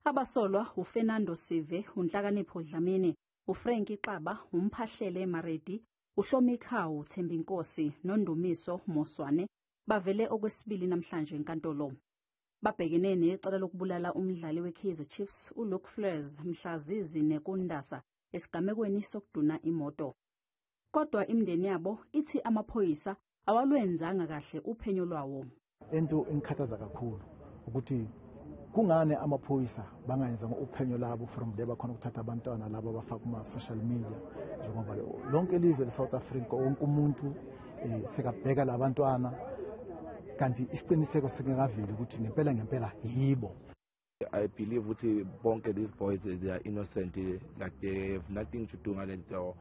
Abasolwa uFernando Sive, uNhlakanipho Dlamini, uFrankie Xaba, uMphahlele Maredi, uHlomikhawu Thembinkosi noNdumiso Moswane bavele okwesibili namhlanje enkantolo. Babhekene necala lokubulala umdlali weKaizer Chiefs uLuke Fleurs mhla zine kuNdasa esigamekweni sokuduna imoto. Kodwa imindeni yabo ithi amaphoyisa awalwenzanga kahle uphenyo lwawo. Into engikhathaza kakhulu ukuthi kungane amaphoyisa bangayenzanga uphenyo labo from there bakhona ukuthatha abantwana labo abafaka kuma social media njengoba lonke ilizwe leSouth Africa wonke umuntu sekabheka labantwana kanti isiqiniseko singakaveli ukuthi ngempela yibo. I believe ukuthi bonke these boys they are innocent, like they have nothing to do ngale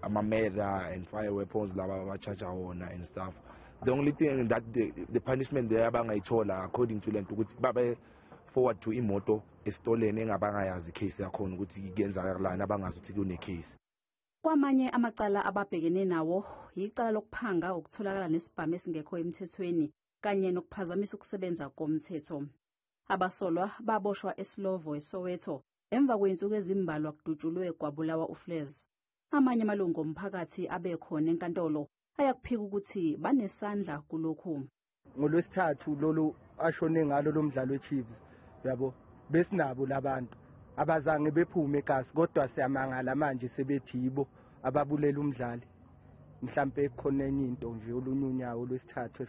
ama-murder and fire weapons laba abacharge wona and stuff. The only thing that the punishment they abangayithola according to lento ukuthi babe forward to imoto estolene engabangayazi case yakhona ukuthi ikenzakalana abangazi ukuthi kune case. Kwamanye amacala ababhekene nawo icala lokuphanga ukutholakala nesibhamu esingekho emthethweni kanye nokuphazamisa ukusebenza komthetho. Abasolwa baboshwa eSlovo eSoweto emva kwensuku ezimbalwa kudutshulwe kwabulawa uFleurs. Amanye amalungu omphakathi abekhona enkantolo ayakuphika ukuthi banesandla kulokhu. NgoLwesithathu lolu ashone ngalo lomdlalo weChiefs yabo besinabo labantu abazange bephume eGasi kodwa siyamangala manje sebethibo ababulela umdlali. Mhlambe khona enye into nje olunyunyawo lwesithathu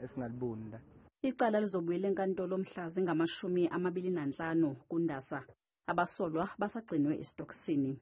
esingaliboni la. Icala lizobuyela enkantolo mhla zingamashumi 25 kuNdasa. Abasolwa basagcinwe esitokisini.